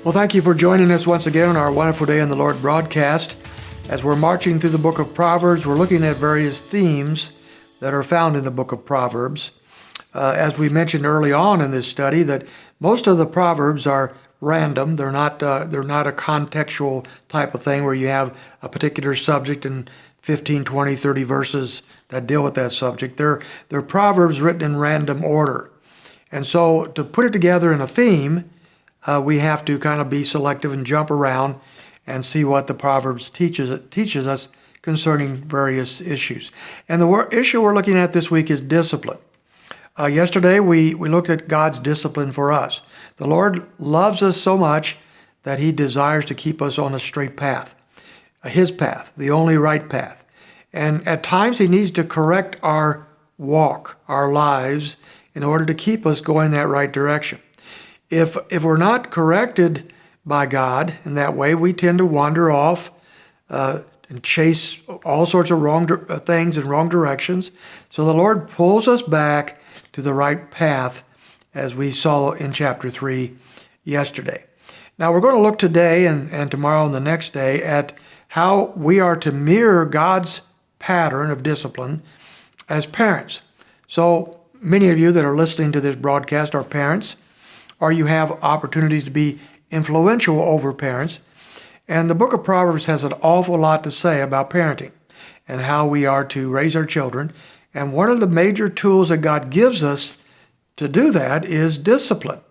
Well, thank you for joining us once again on our Wonderful Day in the Lord broadcast. As we're marching through the book of Proverbs, we're looking at various themes that are found in the book of Proverbs. As we mentioned early on in this study, that most of the Proverbs are random. They're not a contextual type of thing where you have a particular subject and 15, 20, 30 verses that deal with that subject. They're Proverbs written in random order. And so to put it together in a theme, we have to kind of be selective and jump around and see what the Proverbs teaches us concerning various issues. And the issue we're looking at this week is discipline. Yesterday, we looked at God's discipline for us. The Lord loves us so much that He desires to keep us on a straight path, His path, the only right path. And at times, He needs to correct our walk, our lives, in order to keep us going that right direction. If we're not corrected by God in that way, we tend to wander off and chase all sorts of wrong things in wrong directions. So the Lord pulls us back to the right path, as we saw in chapter 3 yesterday. Now we're going to look today and tomorrow and the next day at how we are to mirror God's pattern of discipline as parents. So many of you that are listening to this broadcast are parents, or you have opportunities to be influential over parents. And the book of Proverbs has an awful lot to say about parenting and how we are to raise our children. And one of the major tools that God gives us to do that is discipline.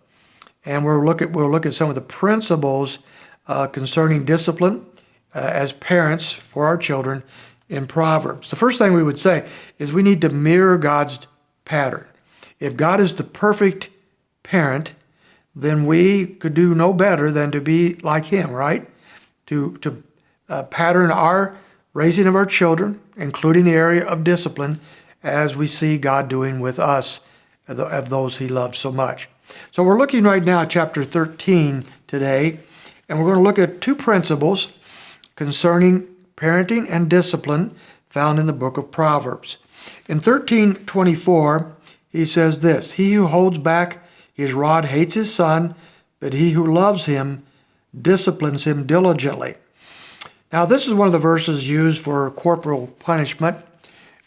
And we'll look at some of the principles concerning discipline as parents for our children in Proverbs. The first thing we would say is we need to mirror God's pattern. If God is the perfect parent, then we could do no better than to be like Him, right? To pattern our raising of our children, including the area of discipline, as we see God doing with us, of those He loves so much. So we're looking right now at chapter 13 today, and we're going to look at two principles concerning parenting and discipline found in the book of Proverbs. In 13:24, he says this: "He who holds back his rod hates his son, but he who loves him disciplines him diligently." Now, this is one of the verses used for corporal punishment,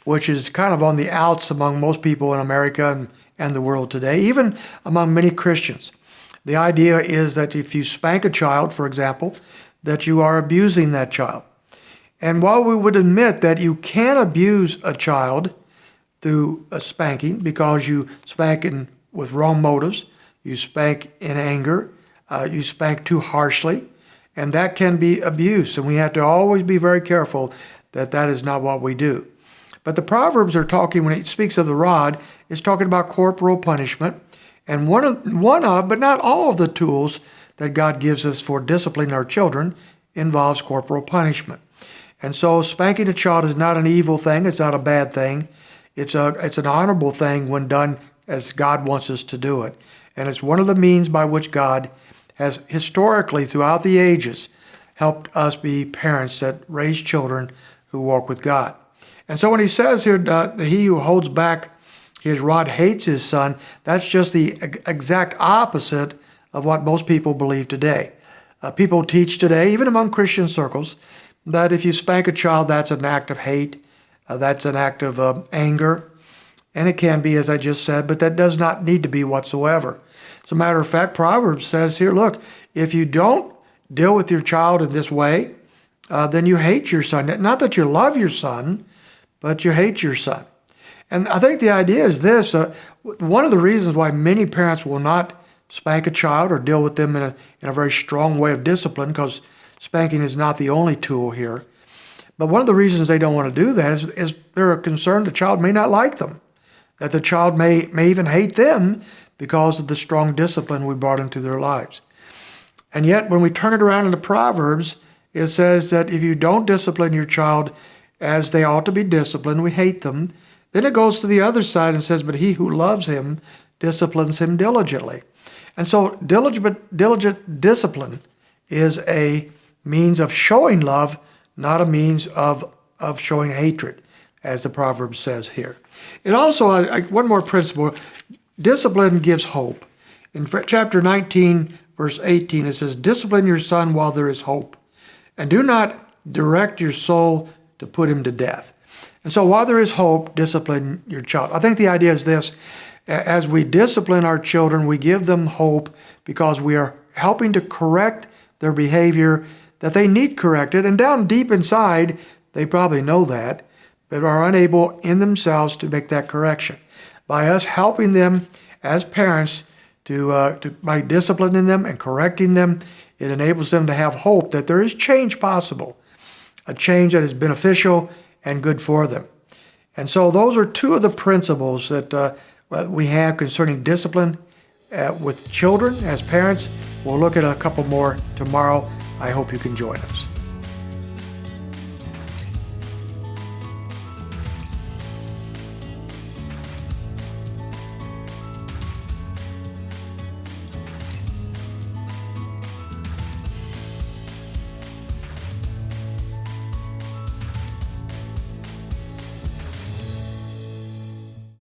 which is kind of on the outs among most people in America and the world today, even among many Christians. The idea is that if you spank a child, for example, that you are abusing that child. And while we would admit that you can abuse a child through a spanking because you spank with wrong motives, you spank in anger, you spank too harshly, and that can be abuse. And we have to always be very careful that that is not what we do. But the Proverbs are talking, when it speaks of the rod, it's talking about corporal punishment. And one of, but not all of the tools that God gives us for disciplining our children involves corporal punishment. And so spanking a child is not an evil thing. It's not a bad thing. It's an honorable thing when done as God wants us to do it. And it's one of the means by which God has historically, throughout the ages, helped us be parents that raise children who walk with God. And so when he says here, he who holds back his rod hates his son, that's just the exact opposite of what most people believe today. People teach today, even among Christian circles, that if you spank a child, that's an act of hate, that's an act of anger. And it can be, as I just said, but that does not need to be whatsoever. As a matter of fact, Proverbs says here, look, if you don't deal with your child in this way, then you hate your son. Not that you love your son, but you hate your son. And I think the idea is this. One of the reasons why many parents will not spank a child or deal with them in a very strong way of discipline, because spanking is not the only tool here. But one of the reasons they don't want to do that is they're concerned the child may not like them, that the child may even hate them because of the strong discipline we brought into their lives. And yet, when we turn it around into Proverbs, it says that if you don't discipline your child as they ought to be disciplined, we hate them. Then it goes to the other side and says, but he who loves him disciplines him diligently. And so diligent discipline is a means of showing love, not a means of showing hatred, as the Proverbs says here. It also, one more principle, discipline gives hope. In chapter 19, verse 18, it says, "Discipline your son while there is hope, and do not direct your soul to put him to death." And so while there is hope, discipline your child. I think the idea is this: as we discipline our children, we give them hope because we are helping to correct their behavior that they need corrected. And down deep inside, they probably know that, but are unable in themselves to make that correction. By us helping them as parents by disciplining them and correcting them, it enables them to have hope that there is change possible, a change that is beneficial and good for them. And so those are two of the principles that we have concerning discipline with children as parents. We'll look at a couple more tomorrow. I hope you can join us.